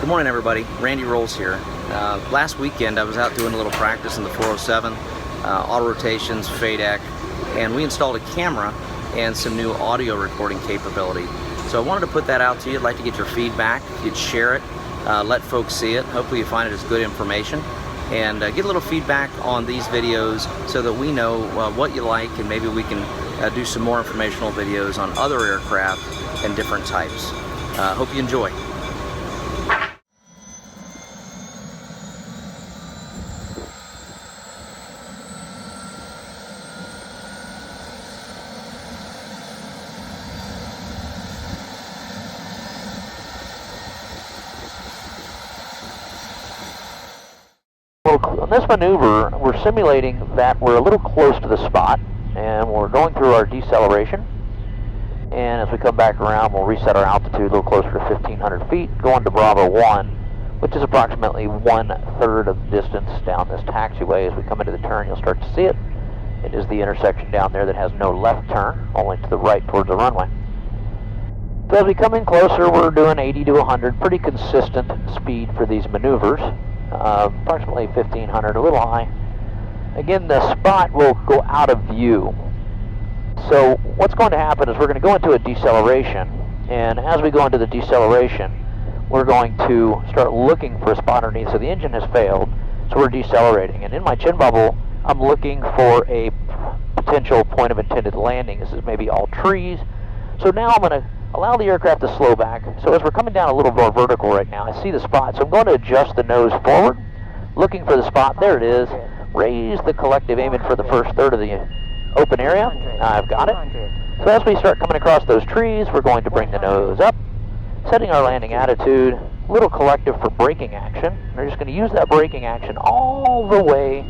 Good morning, everybody. Randy Rolls here. Last weekend I was out doing a little practice in the 407, auto rotations, FADEC, and we installed a camera and some new audio recording capability. So I wanted to put that out to you. I'd like to get your feedback. If you'd share it, let folks see it. Hopefully you find it as good information. And get a little feedback on these videos so that we know what you like, and maybe we can do some more informational videos on other aircraft and different types. Hope you enjoy. On this maneuver, we're simulating that we're a little close to the spot, and we're going through our deceleration. And as we come back around, we'll reset our altitude a little closer to 1,500 feet, going to Bravo 1, which is approximately 1/3 of the distance down this taxiway. As we come into the turn, you'll start to see it. It is the intersection down there that has no left turn, only to the right towards the runway. So as we come in closer, we're doing 80 to 100, pretty consistent speed for these maneuvers. Approximately 1,500, a little high. Again, the spot will go out of view. So what's going to happen is we're going to go into a deceleration, and as we go into the deceleration, we're going to start looking for a spot underneath. So the engine has failed, so we're decelerating. And in my chin bubble, I'm looking for a potential point of intended landing. This is maybe all trees. So now I'm going to allow the aircraft to slow back. So as we're coming down a little more vertical right now, I see the spot. So I'm going to adjust the nose forward, looking for the spot. There it is. Raise the collective, aiming for the first third of the open area. I've got it. So as we start coming across those trees, we're going to bring the nose up, setting our landing attitude, little collective for braking action. We're just going to use that braking action all the way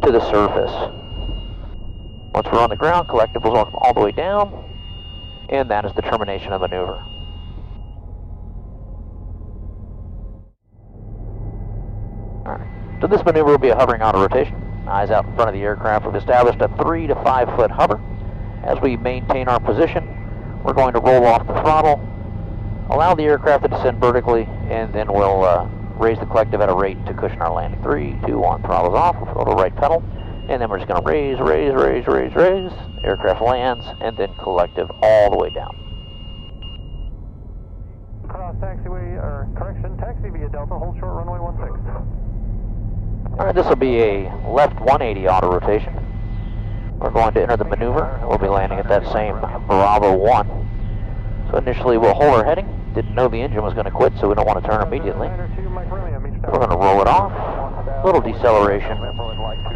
to the surface. Once we're on the ground, collective will walk all the way down. And that is the termination of maneuver. Alright, so this maneuver will be a hovering auto rotation. Eyes out in front of the aircraft. We've established a 3 to 5 foot hover. As we maintain our position, we're going to roll off the throttle, allow the aircraft to descend vertically, and then we'll raise the collective at a rate to cushion our landing. 3, 2, 1, throttle's off, we'll throw the right pedal. And then we're just going to raise. Aircraft lands, and then collective all the way down. Cross taxiway, or correction, taxi via Delta, hold short runway 16. All right, this will be a left 180 auto rotation. We're going to enter the maneuver. We'll be landing at that same Bravo 1. So initially we'll hold our heading. Didn't know the engine was going to quit, so we don't want to turn immediately. We're going to roll it off. Little deceleration.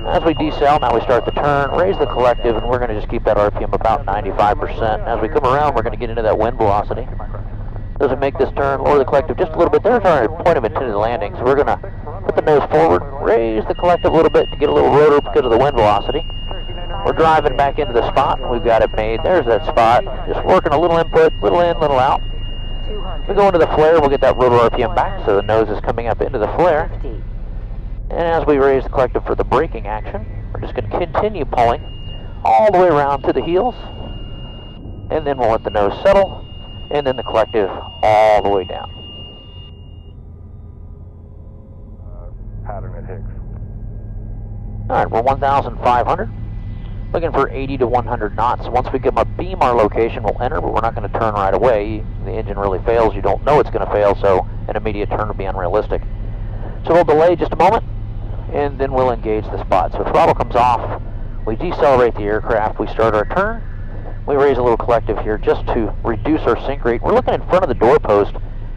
As we decel, now we start the turn, raise the collective, and we're going to just keep that RPM about 95%. As we come around, we're going to get into that wind velocity. As we make this turn, lower the collective just a little bit. There's our point of intended landing. So we're going to put the nose forward, raise the collective a little bit to get a little rotor because of the wind velocity. We're driving back into the spot, and we've got it made. There's that spot. Just working a little input, little in, little out. We go into the flare, we'll get that rotor RPM back, so the nose is coming up into the flare. And as we raise the collective for the braking action, we're just going to continue pulling all the way around to the heels. And then we'll let the nose settle, and then the collective all the way down. Pattern at Hicks. Alright, we're 1,500. Looking for 80 to 100 knots. Once we get beam our location, we'll enter, but we're not going to turn right away. The engine really fails. You don't know it's going to fail, so an immediate turn would be unrealistic. So we'll delay just a moment, and then we'll engage the spot. So throttle comes off, we decelerate the aircraft, we start our turn, we raise a little collective here just to reduce our sink rate. We're looking in front of the doorpost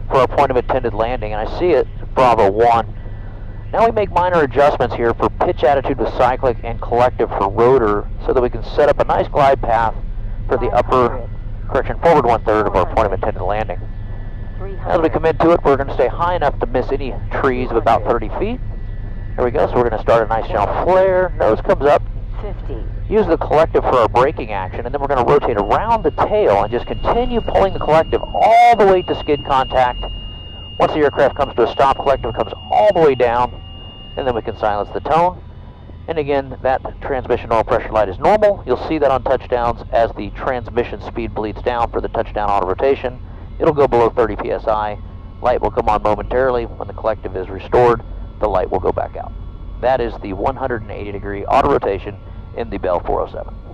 for our point of intended landing, and I see it, Bravo 1. Now we make minor adjustments here for pitch attitude with cyclic and collective for rotor so that we can set up a nice glide path for the forward 1/3 of our point of intended landing. As we come into it, we're going to stay high enough to miss any trees of about 30 feet. There we go, so we're going to start a nice gentle flare. Nose comes up. 50. Use the collective for our braking action, and then we're going to rotate around the tail and just continue pulling the collective all the way to skid contact. Once the aircraft comes to a stop, collective comes all the way down, and then we can silence the tone. And again, that transmission oil pressure light is normal. You'll see that on touchdowns as the transmission speed bleeds down for the touchdown auto rotation. It'll go below 30 psi. Light will come on momentarily. When the collective is restored, the light will go back out. That is the 180 degree auto rotation in the Bell 407.